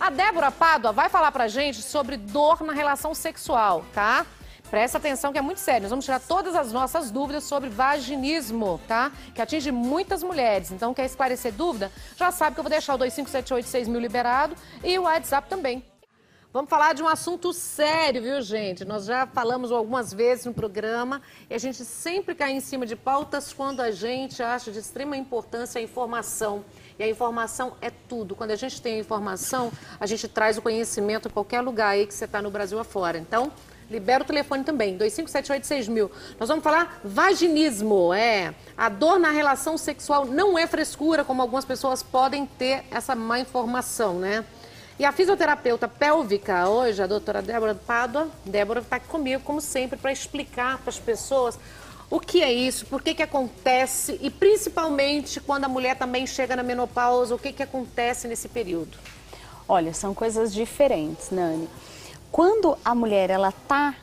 A Débora Pádua vai falar pra gente sobre dor na relação sexual, tá? Presta atenção que é muito sério. Nós vamos tirar todas as nossas dúvidas sobre vaginismo, tá? Que atinge muitas mulheres. Então, quer esclarecer dúvida? Já sabe que eu vou deixar o 25786000 liberado e o WhatsApp também. Vamos falar de um assunto sério, viu, gente? Nós já falamos algumas vezes no programa e a gente sempre cai em cima de pautas quando a gente acha de extrema importância a informação. E a informação é tudo. Quando a gente tem a informação, a gente traz o conhecimento em qualquer lugar aí que você está no Brasil afora. Então, libera o telefone também, 25786000. Nós vamos falar vaginismo, a dor na relação sexual não é frescura, como algumas pessoas podem ter essa má informação, né? E a fisioterapeuta pélvica hoje, a doutora Débora Pádua, Débora está aqui comigo, como sempre, para explicar para as pessoas o que é isso, por que acontece e principalmente quando a mulher também chega na menopausa, o que acontece nesse período. Olha, são coisas diferentes, Nani. Quando a mulher ela está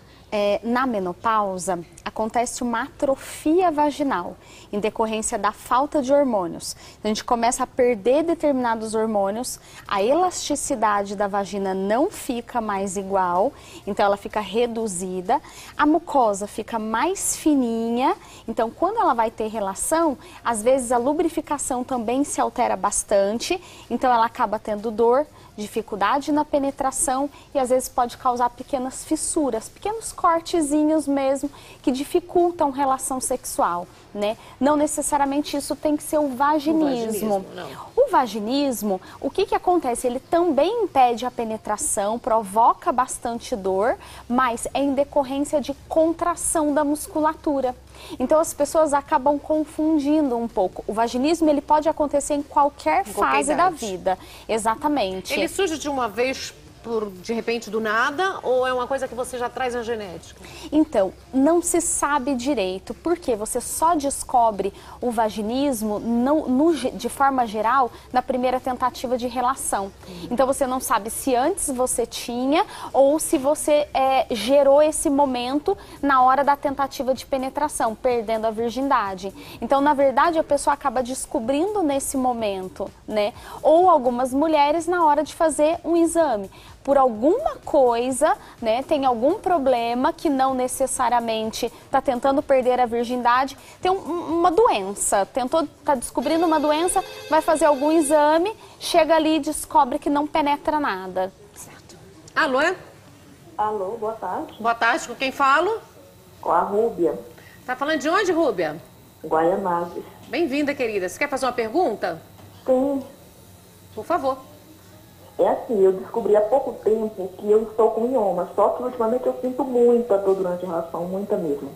na menopausa, acontece uma atrofia vaginal em decorrência da falta de hormônios. A gente começa a perder determinados hormônios, a elasticidade da vagina não fica mais igual, então ela fica reduzida, a mucosa fica mais fininha, então quando ela vai ter relação, às vezes a lubrificação também se altera bastante, então ela acaba tendo dor, dificuldade na penetração e às vezes pode causar pequenas fissuras, pequenos cortezinhos mesmo que dificultam relação sexual, né? Não necessariamente isso tem que ser o vaginismo. O vaginismo, o que acontece? Ele também impede a penetração, provoca bastante dor, mas é em decorrência de contração da musculatura. Então as pessoas acabam confundindo um pouco. O vaginismo ele pode acontecer em qualquer fase da vida. Exatamente. Ele surge de uma vez de repente do nada ou é uma coisa que você já traz na genética? Então, não se sabe direito, porque você só descobre o vaginismo de forma geral na primeira tentativa de relação. Então você não sabe se antes você tinha ou se você gerou esse momento na hora da tentativa de penetração, perdendo a virgindade. Então, na verdade, a pessoa acaba descobrindo nesse momento, né? Ou algumas mulheres na hora de fazer um exame. Por alguma coisa, né, tem algum problema que não necessariamente está tentando perder a virgindade, tem uma doença, tá descobrindo uma doença, vai fazer algum exame, chega ali e descobre que não penetra nada. Certo. Alô? Alô, boa tarde. Boa tarde, com quem falo? Com a Rúbia. Tá falando de onde, Rúbia? Guaianazes. Bem-vinda, querida. Você quer fazer uma pergunta? Sim. Por favor. É assim, eu descobri há pouco tempo que eu estou com mioma, só que ultimamente eu sinto muita dor durante a relação, muita mesmo.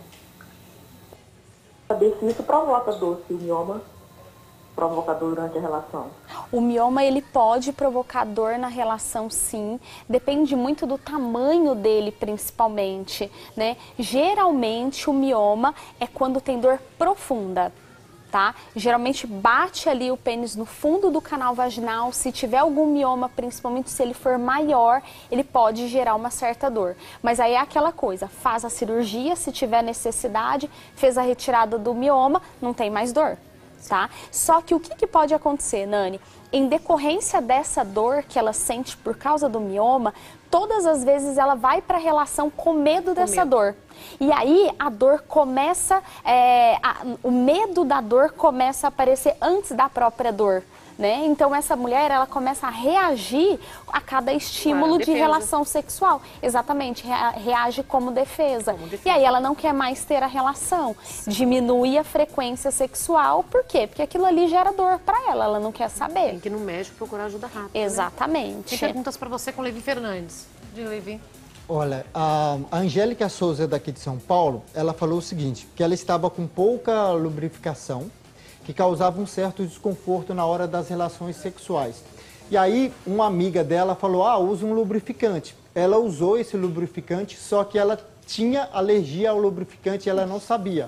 Saber se isso provoca dor, se o mioma provoca dor durante a relação. O mioma ele pode provocar dor na relação, sim, depende muito do tamanho dele principalmente, né? Geralmente o mioma é quando tem dor profunda. Tá? Geralmente bate ali o pênis no fundo do canal vaginal, se tiver algum mioma, principalmente se ele for maior, ele pode gerar uma certa dor. Mas aí é aquela coisa, faz a cirurgia, se tiver necessidade, fez a retirada do mioma, não tem mais dor. Tá? Só que o que pode acontecer, Nani? Em decorrência dessa dor que ela sente por causa do mioma, todas as vezes ela vai para a relação com medo dessa dor. E aí a dor começa, o medo da dor começa a aparecer antes da própria dor. Né? Então essa mulher ela começa a reagir a cada estímulo de relação sexual. Exatamente, reage como defesa. E aí ela não quer mais ter a relação. Diminui a frequência sexual. Por quê? Porque aquilo ali gera dor para ela, ela não quer saber. Tem que ir no médico procurar ajuda rápida. Exatamente. Tem perguntas para você com Levi Fernandes. Diga, Levi. Olha, a Angélica Souza daqui de São Paulo, ela falou o seguinte, que ela estava com pouca lubrificação, que causava um certo desconforto na hora das relações sexuais. E aí, uma amiga dela falou, usa um lubrificante. Ela usou esse lubrificante, só que ela tinha alergia ao lubrificante e ela não sabia.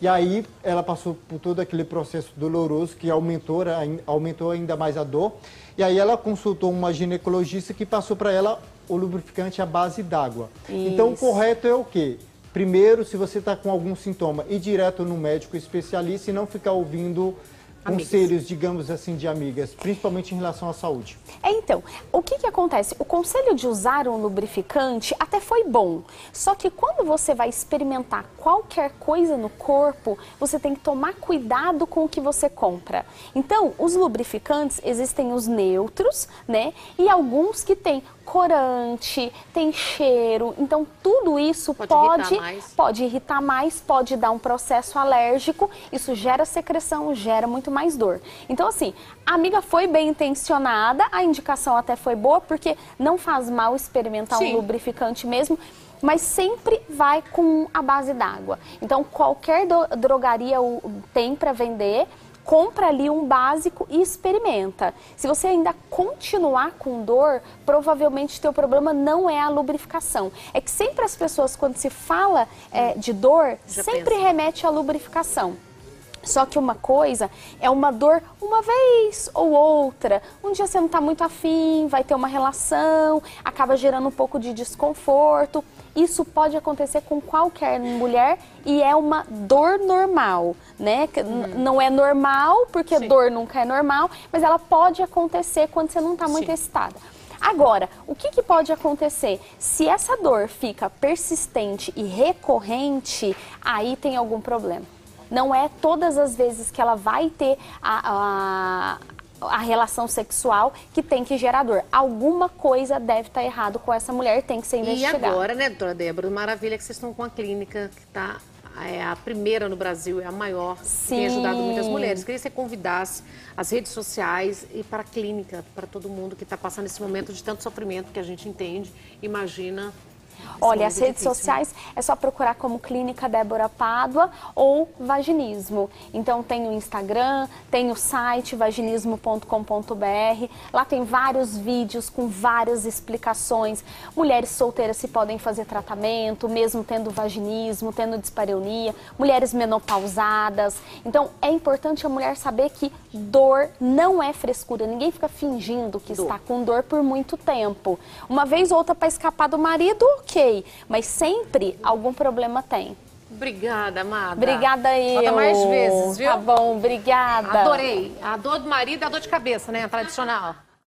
E aí, ela passou por todo aquele processo doloroso que aumentou ainda mais a dor. E aí, ela consultou uma ginecologista que passou para ela o lubrificante à base d'água. Então, o correto é o quê? Primeiro, se você está com algum sintoma, ir direto no médico especialista e não ficar ouvindo conselhos, digamos assim, de amigas, principalmente em relação à saúde? Então, o que acontece? O conselho de usar um lubrificante até foi bom, só que quando você vai experimentar qualquer coisa no corpo, você tem que tomar cuidado com o que você compra. Então, os lubrificantes, existem os neutros, né? E alguns que têm corante, tem cheiro, então tudo isso pode irritar mais, pode dar um processo alérgico, isso gera secreção, gera muito mais dor. Então assim, a amiga foi bem intencionada, a indicação até foi boa, porque não faz mal experimentar um lubrificante mesmo, mas sempre vai com a base d'água. Então qualquer drogaria tem para vender. Compra ali um básico e experimenta. Se você ainda continuar com dor, provavelmente teu problema não é a lubrificação. É que sempre as pessoas, quando se fala de dor, sempre remete à lubrificação. Só que uma coisa é uma dor uma vez ou outra. Um dia você não está muito afim, vai ter uma relação, acaba gerando um pouco de desconforto. Isso pode acontecer com qualquer mulher e é uma dor normal, né? Não é normal, porque dor nunca é normal, mas ela pode acontecer quando você não está muito excitada. Agora, o que pode acontecer? Se essa dor fica persistente e recorrente, aí tem algum problema. Não é todas as vezes que ela vai ter a relação sexual que tem que gerar dor. Alguma coisa deve estar errado com essa mulher, tem que ser investigada. E agora, né, doutora Débora, maravilha que vocês estão com a clínica que está a primeira no Brasil, é a maior, que tem ajudado muitas mulheres. Queria que você convidasse as redes sociais e para a clínica, para todo mundo que está passando esse momento de tanto sofrimento que a gente entende, imagina. Olha, as redes sociais é só procurar como Clínica Débora Pádua ou Vaginismo. Então tem o Instagram, tem o site vaginismo.com.br. Lá tem vários vídeos com várias explicações. Mulheres solteiras se podem fazer tratamento, mesmo tendo vaginismo, tendo dispareunia. Mulheres menopausadas. Então é importante a mulher saber que dor não é frescura. Ninguém fica fingindo que está com dor por muito tempo. Uma vez ou outra para escapar do marido, ok, mas sempre algum problema tem. Obrigada, amada. Obrigada eu. Volta mais vezes, viu? Tá bom, obrigada. Adorei. A dor do marido é a dor de cabeça, né? A tradicional.